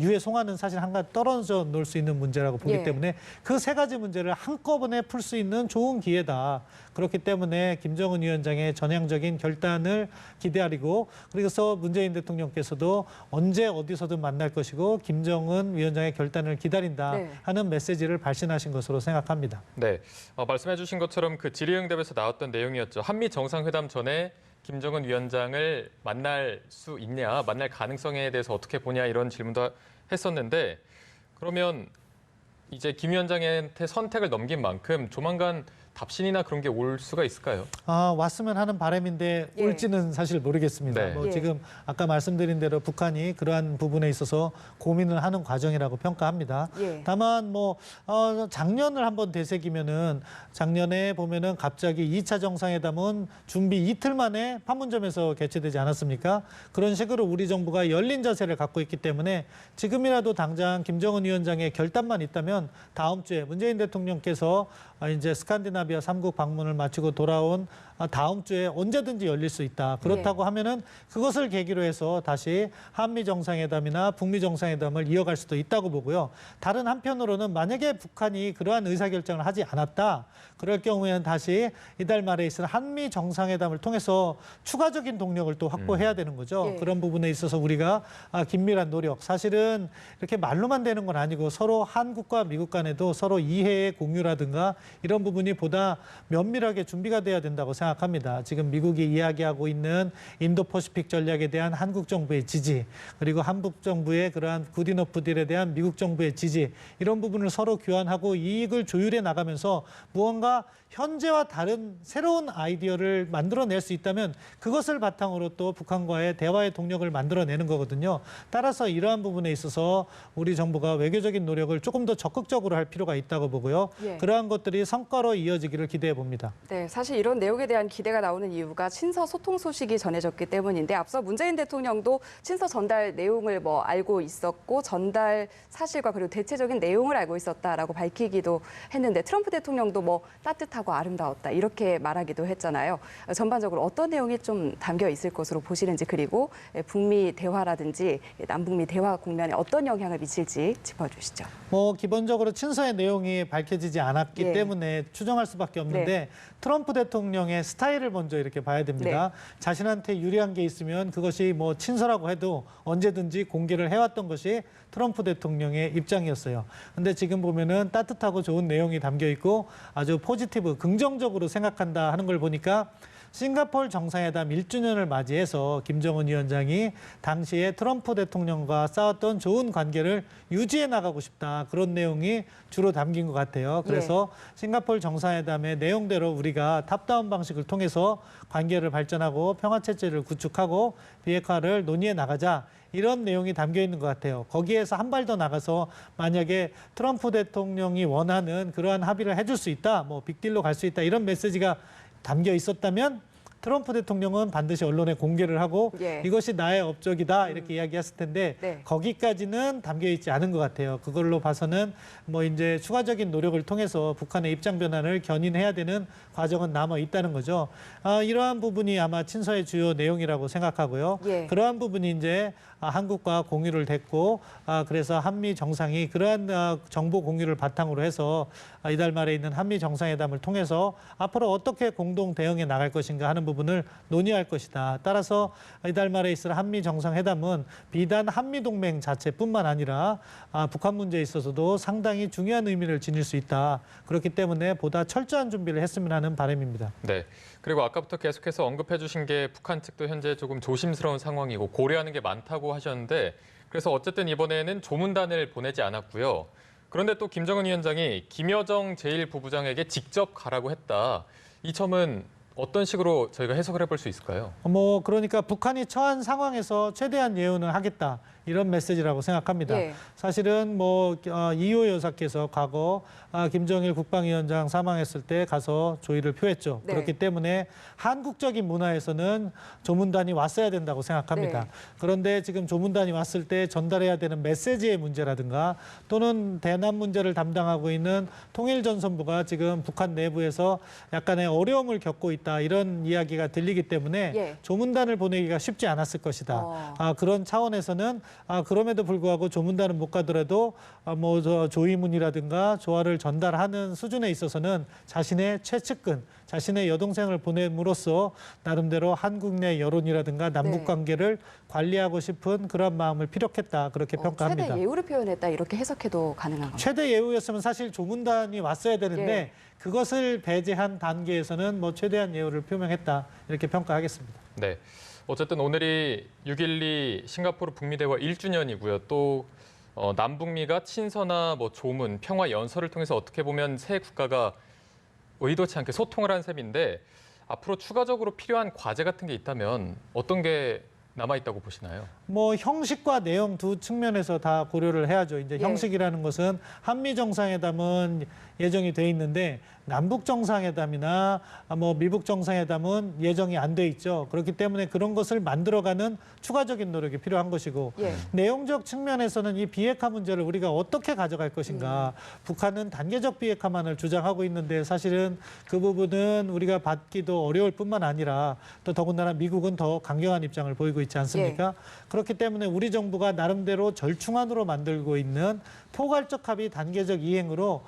유해 송화는 사실 한가지 떨어져 놓을 수 있는 문제라고 보기 때문에 그 세 가지 문제를 한꺼번에 풀 수 있는 좋은 기회다. 그렇기 때문에 김정은 위원장의 전향적인 결단을 기대하리고 그래서 문재인 대통령께서도 언제 어디서든 만날 것이고 김정은 위원장의 결단을 기다린다 하는 메시지를 발신하신 것으로 생각합니다. 네, 말씀해 주신 것처럼 그 질의응답에서 나왔던 내용이었죠. 한미 정상회담 전에 김정은 위원장을 만날 수 있냐, 만날 가능성에 대해서 어떻게 보냐 이런 질문도 했었는데 그러면 이제 김 위원장한테 선택을 넘긴 만큼 조만간 답신이나 그런 게 올 수가 있을까요? 왔으면 하는 바람인데 올지는 사실 모르겠습니다. 네. 지금 아까 말씀드린 대로 북한이 그러한 부분에 있어서 고민을 하는 과정이라고 평가합니다. 다만 작년을 한번 되새기면은 작년에 보면은 갑자기 2차 정상회담은 준비 이틀 만에 판문점에서 개최되지 않았습니까? 그런 식으로 우리 정부가 열린 자세를 갖고 있기 때문에 지금이라도 당장 김정은 위원장의 결단만 있다면 다음 주에 문재인 대통령께서 이제 스칸디나비아 3국 방문을 마치고 돌아온 다음 주에 언제든지 열릴 수 있다. 그렇다고 하면은 그것을 계기로 해서 다시 한미 정상회담이나 북미 정상회담을 이어갈 수도 있다고 보고요. 다른 한편으로는 만약에 북한이 그러한 의사결정을 하지 않았다. 그럴 경우에는 다시 이달 말에 있을 한미 정상회담을 통해서 추가적인 동력을 또 확보해야 되는 거죠. 그런 부분에 있어서 우리가 긴밀한 노력. 사실은 이렇게 말로만 되는 건 아니고 서로 한국과 미국 간에도 서로 이해의 공유라든가 이런 부분이 보다 면밀하게 준비가 돼야 된다고 생각합니다. 지금 미국이 이야기하고 있는 인도퍼시픽 전략에 대한 한국 정부의 지지, 그리고 한국 정부의 그러한 굿 이너프 딜에 대한 미국 정부의 지지, 이런 부분을 서로 교환하고 이익을 조율해 나가면서 무언가 현재와 다른 새로운 아이디어를 만들어낼 수 있다면 그것을 바탕으로 또 북한과의 대화의 동력을 만들어내는 거거든요. 따라서 이러한 부분에 있어서 우리 정부가 외교적인 노력을 조금 더 적극적으로 할 필요가 있다고 보고요. 그러한 것들이 성과로 이어지기를 기대해 봅니다. 네, 사실 이런 내용에 대한 기대가 나오는 이유가 친서 소통 소식이 전해졌기 때문인데 앞서 문재인 대통령도 친서 전달 내용을 알고 있었고 전달 사실과 그리고 대체적인 내용을 알고 있었다라고 밝히기도 했는데 트럼프 대통령도 따뜻하고 아름다웠다 이렇게 말하기도 했잖아요. 전반적으로 어떤 내용이 좀 담겨 있을 것으로 보시는지 그리고 북미 대화라든지 남북미 대화 국면에 어떤 영향을 미칠지 짚어주시죠. 기본적으로 친서의 내용이 밝혀지지 않았기 때문에 추정할 수밖에 없는데 트럼프 대통령의 스타일을 먼저 이렇게 봐야 됩니다. 자신한테 유리한 게 있으면 그것이 친서라고 해도 언제든지 공개를 해왔던 것이 트럼프 대통령의 입장이었어요. 근데 지금 보면은 따뜻하고 좋은 내용이 담겨 있고 아주 포지티브, 긍정적으로 생각한다 하는 걸 보니까 싱가포르 정상회담 1주년을 맞이해서 김정은 위원장이 당시에 트럼프 대통령과 쌓았던 좋은 관계를 유지해 나가고 싶다. 그런 내용이 주로 담긴 것 같아요. 그래서 싱가포르 정상회담의 내용대로 우리가 탑다운 방식을 통해서 관계를 발전하고 평화체제를 구축하고 비핵화를 논의해 나가자. 이런 내용이 담겨 있는 것 같아요. 거기에서 한 발 더 나가서 만약에 트럼프 대통령이 원하는 그러한 합의를 해줄 수 있다, 빅딜로 갈 수 있다, 이런 메시지가 담겨 있었다면 트럼프 대통령은 반드시 언론에 공개를 하고 이것이 나의 업적이다 이렇게 이야기했을 텐데 거기까지는 담겨 있지 않은 것 같아요. 그걸로 봐서는 이제 추가적인 노력을 통해서 북한의 입장 변화를 견인해야 되는 과정은 남아 있다는 거죠. 이러한 부분이 아마 친서의 주요 내용이라고 생각하고요. 그러한 부분이 이제 한국과 공유를 됐고 그래서 한미 정상이 그러한 정보 공유를 바탕으로 해서 이달 말에 있는 한미 정상회담을 통해서 앞으로 어떻게 공동 대응해 나갈 것인가 하는 부분을 논의할 것이다. 따라서 이달 말에 있을 한미 정상회담은 비단 한미 동맹 자체뿐만 아니라 북한 문제에 있어서도 상당히 중요한 의미를 지닐 수 있다. 그렇기 때문에 보다 철저한 준비를 했으면 하는 바람입니다. 네. 그리고 아까부터 계속해서 언급해 주신 게 북한 측도 현재 조금 조심스러운 상황이고 고려하는 게 많다고 하셨는데 그래서 어쨌든 이번에는 조문단을 보내지 않았고요. 그런데 또 김정은 위원장이 김여정 제1부부장에게 직접 가라고 했다. 이 점은 어떤 식으로 저희가 해석을 해볼 수 있을까요? 그러니까 북한이 처한 상황에서 최대한 예우는 하겠다. 이런 메시지라고 생각합니다. 예. 사실은 이호 여사께서 과거 김정일 국방위원장 사망했을 때 가서 조의를 표했죠. 네. 그렇기 때문에 한국적인 문화에서는 조문단이 왔어야 된다고 생각합니다. 네. 그런데 지금 조문단이 왔을 때 전달해야 되는 메시지의 문제라든가 또는 대남 문제를 담당하고 있는 통일전선부가 지금 북한 내부에서 약간의 어려움을 겪고 있다. 이런 이야기가 들리기 때문에 예. 조문단을 보내기가 쉽지 않았을 것이다. 그런 차원에서는 그럼에도 불구하고 조문단은 못 가더라도 조의문이라든가 조화를 전달하는 수준에 있어서는 자신의 최측근, 자신의 여동생을 보냄으로써 나름대로 한국 내 여론이라든가 남북 관계를 관리하고 싶은 그런 마음을 피력했다. 그렇게 평가합니다. 최대 예우를 표현했다 이렇게 해석해도 가능한 건가요? 최대 예우였으면 사실 조문단이 왔어야 되는데 예. 그것을 배제한 단계에서는 최대한 예우를 표명했다. 이렇게 평가하겠습니다. 네. 어쨌든 오늘이 6.12 싱가포르 북미 대화 1주년이고요. 또 남북미가 친서나 조문, 평화 연설을 통해서 어떻게 보면 세 국가가 의도치 않게 소통을 한 셈인데 앞으로 추가적으로 필요한 과제 같은 게 있다면 어떤 게 남아있다고 보시나요? 형식과 내용 두 측면에서 다 고려를 해야죠. 이제 예. 형식이라는 것은 한미 정상회담은 예정이 돼 있는데 남북 정상회담이나 미북 정상회담은 예정이 안 돼 있죠. 그렇기 때문에 그런 것을 만들어가는 추가적인 노력이 필요한 것이고 예. 내용적 측면에서는 이 비핵화 문제를 우리가 어떻게 가져갈 것인가. 북한은 단계적 비핵화만을 주장하고 있는데 사실은 그 부분은 우리가 받기도 어려울 뿐만 아니라 또 더군다나 미국은 더 강경한 입장을 보이고 있지 않습니까? 그렇기 때문에 우리 정부가 나름대로 절충안으로 만들고 있는 포괄적 합의 단계적 이행으로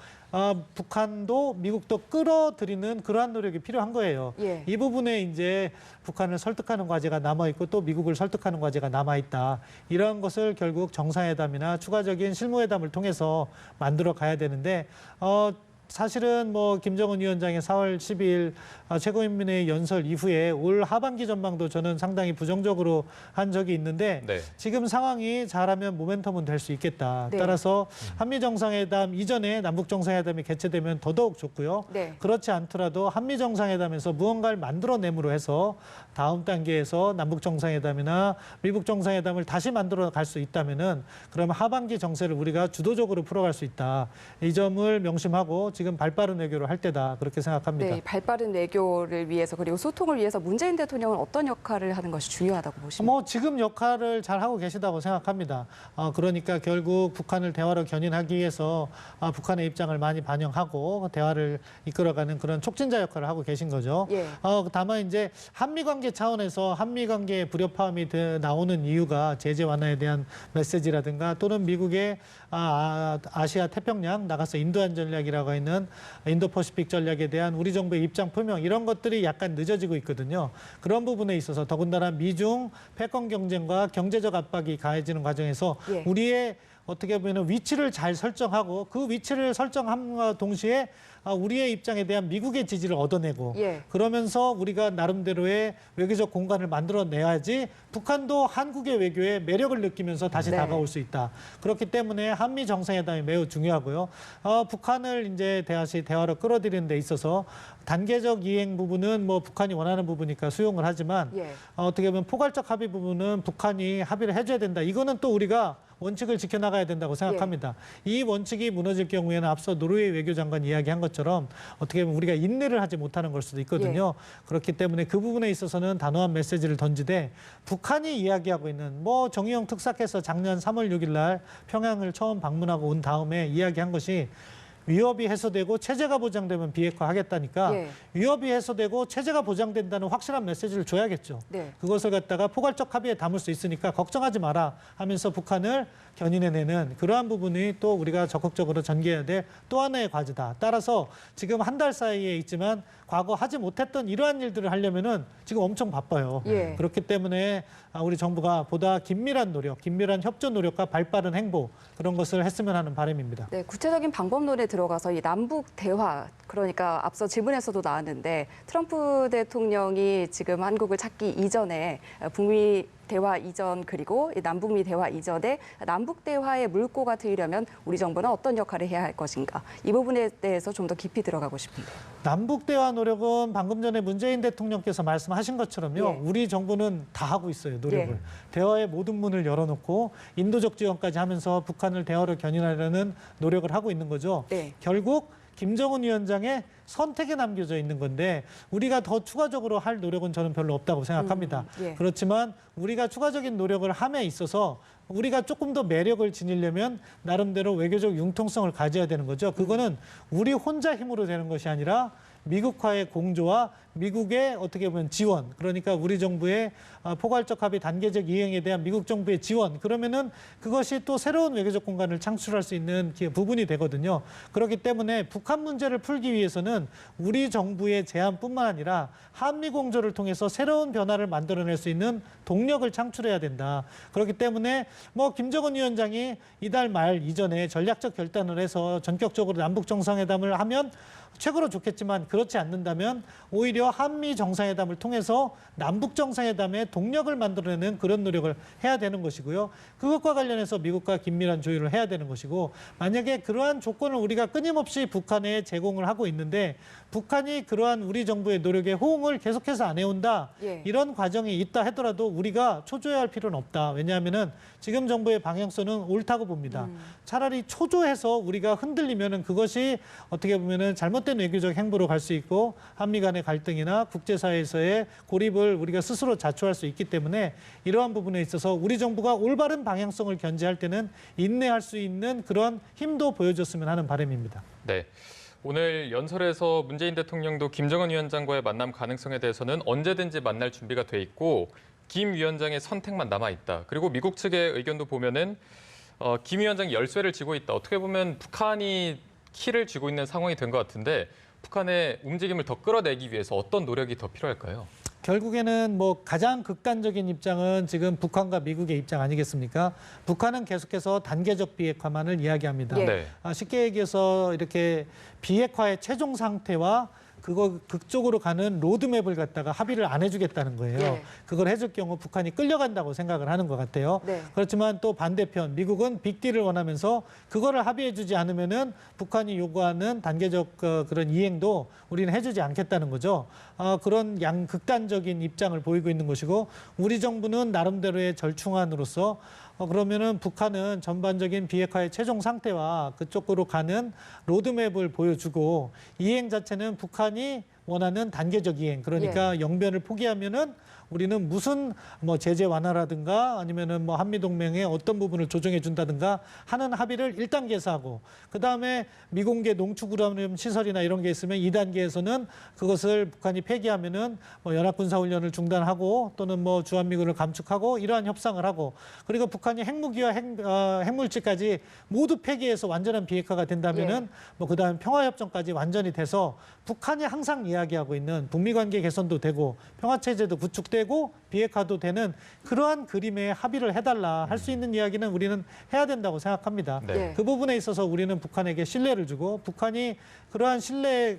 북한도 미국도 끌어들이는 그러한 노력이 필요한 거예요. 예. 이 부분에 이제 북한을 설득하는 과제가 남아있고 또 미국을 설득하는 과제가 남아있다. 이러한 것을 결국 정상회담이나 추가적인 실무회담을 통해서 만들어 가야 되는데 사실은 김정은 위원장의 4월 12일 최고인민회의 연설 이후에 올 하반기 전망도 저는 상당히 부정적으로 한 적이 있는데 네. 지금 상황이 잘하면 모멘텀은 될 수 있겠다. 네. 따라서 한미 정상회담 이전에 남북 정상회담이 개최되면 더더욱 좋고요. 네. 그렇지 않더라도 한미 정상회담에서 무언가를 만들어내므로 해서 다음 단계에서 남북 정상회담이나 미북 정상회담을 다시 만들어 갈 수 있다면은 그러면 하반기 정세를 우리가 주도적으로 풀어갈 수 있다. 이 점을 명심하고 지금 발빠른 외교를 할 때다. 그렇게 생각합니다. 네, 발빠른 외교를 위해서 그리고 소통을 위해서 문재인 대통령은 어떤 역할을 하는 것이 중요하다고 보십니까? 지금 역할을 잘 하고 계시다고 생각합니다. 그러니까 결국 북한을 대화로 견인하기 위해서 북한의 입장을 많이 반영하고 대화를 이끌어가는 그런 촉진자 역할을 하고 계신 거죠. 예. 다만 이제 한미 관계 차원에서 한미 관계의 불협화음이 나오는 이유가 제재 완화에 대한 메시지라든가 또는 미국의 아시아 태평양 나가서 인도안 전략이라고 있는 인도퍼시픽 전략에 대한 우리 정부의 입장 표명 이런 것들이 약간 늦어지고 있거든요. 그런 부분에 있어서 더군다나 미중 패권 경쟁과 경제적 압박이 가해지는 과정에서 예. 우리의 어떻게 보면 위치를 잘 설정하고 그 위치를 설정함과 동시에 우리의 입장에 대한 미국의 지지를 얻어내고 예. 그러면서 우리가 나름대로의 외교적 공간을 만들어내야지 북한도 한국의 외교에 매력을 느끼면서 다시 네. 다가올 수 있다. 그렇기 때문에 한미 정상회담이 매우 중요하고요. 북한을 이제 다시 대화로 끌어들이는 데 있어서 단계적 이행 부분은 북한이 원하는 부분이니까 수용을 하지만 예. 어떻게 보면 포괄적 합의 부분은 북한이 합의를 해줘야 된다. 이거는 또 우리가 원칙을 지켜나가야 된다고 생각합니다. 이 원칙이 무너질 경우에는 앞서 노르웨이 외교장관이 이야기한 것처럼 어떻게 보면 우리가 인내를 하지 못하는 걸 수도 있거든요. 그렇기 때문에 그 부분에 있어서는 단호한 메시지를 던지되 북한이 이야기하고 있는 정의용 특사께서 작년 3월 6일 날 평양을 처음 방문하고 온 다음에 이야기한 것이 위협이 해소되고 체제가 보장되면 비핵화하겠다니까 예. 위협이 해소되고 체제가 보장된다는 확실한 메시지를 줘야겠죠. 네. 그것을 갖다가 포괄적 합의에 담을 수 있으니까 걱정하지 마라 하면서 북한을 견인해내는 그러한 부분이 또 우리가 적극적으로 전개해야 될 또 하나의 과제다. 따라서 지금 한 달 사이에 있지만 과거 하지 못했던 이러한 일들을 하려면은 지금 엄청 바빠요. 예. 그렇기 때문에 우리 정부가 보다 긴밀한 노력, 긴밀한 협조 노력과 발빠른 행보 그런 것을 했으면 하는 바람입니다. 네, 구체적인 방법론에 들어가서 이 남북 대화, 그러니까 앞서 질문에서도 나왔는데 트럼프 대통령이 지금 한국을 찾기 이전에 북미 대화 이전 그리고 이 남북미 대화 이전에 남북 대화의 물꼬가 트이려면 우리 정부는 어떤 역할을 해야 할 것인가 이 부분에 대해서 좀 더 깊이 들어가고 싶은데요. 남북 대화 노력은 방금 전에 문재인 대통령께서 말씀하신 것처럼요. 예. 우리 정부는 다 하고 있어요. 노력을. 예. 대화의 모든 문을 열어놓고 인도적 지원까지 하면서 북한을 대화로 견인하려는 노력을 하고 있는 거죠. 네. 결국 김정은 위원장의 선택에 남겨져 있는 건데 우리가 더 추가적으로 할 노력은 저는 별로 없다고 생각합니다. 예. 그렇지만 우리가 추가적인 노력을 함에 있어서 우리가 조금 더 매력을 지니려면 나름대로 외교적 융통성을 가져야 되는 거죠. 그거는 우리 혼자 힘으로 되는 것이 아니라 미국과의 공조와 미국의 어떻게 보면 지원, 그러니까 우리 정부의 포괄적 합의 단계적 이행에 대한 미국 정부의 지원, 그러면은 그것이 또 새로운 외교적 공간을 창출할 수 있는 부분이 되거든요. 그렇기 때문에 북한 문제를 풀기 위해서는 우리 정부의 제안뿐만 아니라 한미 공조를 통해서 새로운 변화를 만들어낼 수 있는 동력을 창출해야 된다. 그렇기 때문에 뭐 김정은 위원장이 이달 말 이전에 전략적 결단을 해서 전격적으로 남북 정상회담을 하면 최고로 좋겠지만 그렇지 않는다면 오히려 한미 정상회담을 통해서 남북 정상회담의 동력을 만들어내는 그런 노력을 해야 되는 것이고요. 그것과 관련해서 미국과 긴밀한 조율을 해야 되는 것이고 만약에 그러한 조건을 우리가 끊임없이 북한에 제공을 하고 있는데 북한이 그러한 우리 정부의 노력에 호응을 계속해서 안 해온다. 예. 이런 과정이 있다 하더라도 우리가 초조해할 필요는 없다. 왜냐하면은 지금 정부의 방향성은 옳다고 봅니다. 차라리 초조해서 우리가 흔들리면은 그것이 어떻게 보면은 잘못된 외교적 행보로 갈 수 있고 한미 간의 갈등이나 국제사회에서의 고립을 우리가 스스로 자초할 수 있기 때문에 이러한 부분에 있어서 우리 정부가 올바른 방향성을 견지할 때는 인내할 수 있는 그런 힘도 보여줬으면 하는 바람입니다. 네. 오늘 연설에서 문재인 대통령도 김정은 위원장과의 만남 가능성에 대해서는 언제든지 만날 준비가 돼 있고 김 위원장의 선택만 남아 있다. 그리고 미국 측의 의견도 보면은 김 위원장이 열쇠를 쥐고 있다. 어떻게 보면 북한이 키를 쥐고 있는 상황이 된 것 같은데 북한의 움직임을 더 끌어내기 위해서 어떤 노력이 더 필요할까요? 결국에는 뭐 가장 극단적인 입장은 지금 북한과 미국의 입장 아니겠습니까? 북한은 계속해서 단계적 비핵화만을 이야기합니다. 예. 네. 쉽게 얘기해서 이렇게 비핵화의 최종 상태와 그거 극쪽으로 가는 로드맵을 갖다가 합의를 안 해주겠다는 거예요. 예. 그걸 해줄 경우 북한이 끌려간다고 생각을 하는 것 같아요. 네. 그렇지만 또 반대편 미국은 빅딜을 원하면서 그거를 합의해주지 않으면은 북한이 요구하는 단계적 그런 이행도 우리는 해주지 않겠다는 거죠. 그런 양극단적인 입장을 보이고 있는 것이고 우리 정부는 나름대로의 절충안으로서 그러면은 북한은 전반적인 비핵화의 최종 상태와 그쪽으로 가는 로드맵을 보여주고 이행 자체는 북한이 원하는 단계적 이행, 그러니까 영변을 포기하면은 우리는 무슨 뭐 제재 완화라든가 아니면은 뭐 한미 동맹의 어떤 부분을 조정해 준다든가 하는 합의를 1단계에서 하고 그다음에 미공개 농축우라늄 시설이나 이런 게 있으면 2단계에서는 그것을 북한이 폐기하면은 뭐 연합군사훈련을 중단하고 또는 뭐 주한미군을 감축하고 이러한 협상을 하고 그리고 북한이 핵무기와 핵물질까지 모두 폐기해서 완전한 비핵화가 된다면은 뭐 그다음 평화협정까지 완전히 돼서 북한이 항상 이야기하고 있는 북미 관계 개선도 되고 평화체제도 구축되고 비핵화도 되는 그러한 그림에 합의를 해달라 할 수 있는 이야기는 우리는 해야 된다고 생각합니다. 네. 그 부분에 있어서 우리는 북한에게 신뢰를 주고 북한이 그러한 신뢰에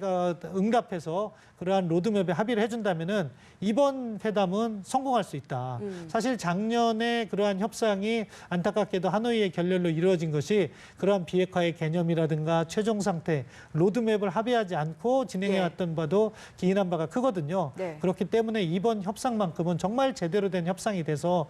응답해서 그러한 로드맵에 합의를 해준다면은 이번 회담은 성공할 수 있다. 사실 작년에 그러한 협상이 안타깝게도 하노이의 결렬로 이루어진 것이 그러한 비핵화의 개념이라든가 최종 상태, 로드맵을 합의하지 않고 진행해왔던 바도 기인한 바가 크거든요. 네. 그렇기 때문에 이번 협상만큼은 정말 제대로 된 협상이 돼서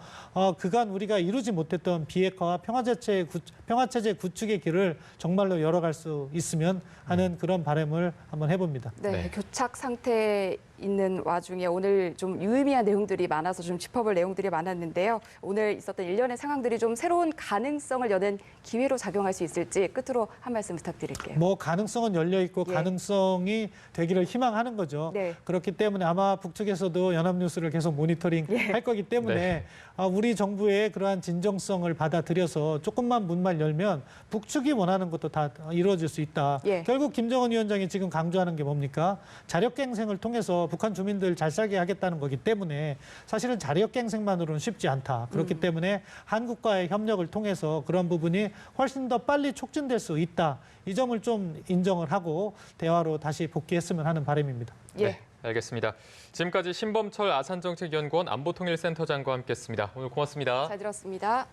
그간 우리가 이루지 못했던 비핵화와 평화체제 구축의 길을 정말로 열어갈 수 있으면 하는 그런 바람을 한번 해봅니다. 네, 네. 교착 상태에 있는 와중에 오늘 좀 유의미한 내용들이 많아서 좀 짚어볼 내용들이 많았는데요. 오늘 있었던 일련의 상황들이 좀 새로운 가능성을 여는 기회로 작용할 수 있을지 끝으로 한 말씀 부탁드릴게요. 뭐 가능성은 열려 있고 예. 가능성이 되기를 희망하는 거죠. 네. 그렇기 때문에 아마 북측에서도 연합뉴스를 계속 모니터링 할 거기 때문에 네. 우리 정부의 그러한 진정성을 받아들여서 조금만 문만 열면 북측이 원하는 것도 다 이루어질 수 있다. 예. 결국 김정은 위원장이 지금 강조하는 게 뭡니까? 자력갱생을 통해서 통해서 북한 주민들 잘 살게 하겠다는 거기 때문에 사실은 자력갱생만으로는 쉽지 않다. 그렇기 때문에 한국과의 협력을 통해서 그런 부분이 훨씬 더 빨리 촉진될 수 있다. 이 점을 좀 인정을 하고 대화로 다시 복귀했으면 하는 바람입니다. 예. 네, 알겠습니다. 지금까지 신범철 아산정책연구원 안보통일센터장과 함께했습니다. 오늘 고맙습니다. 잘 들었습니다.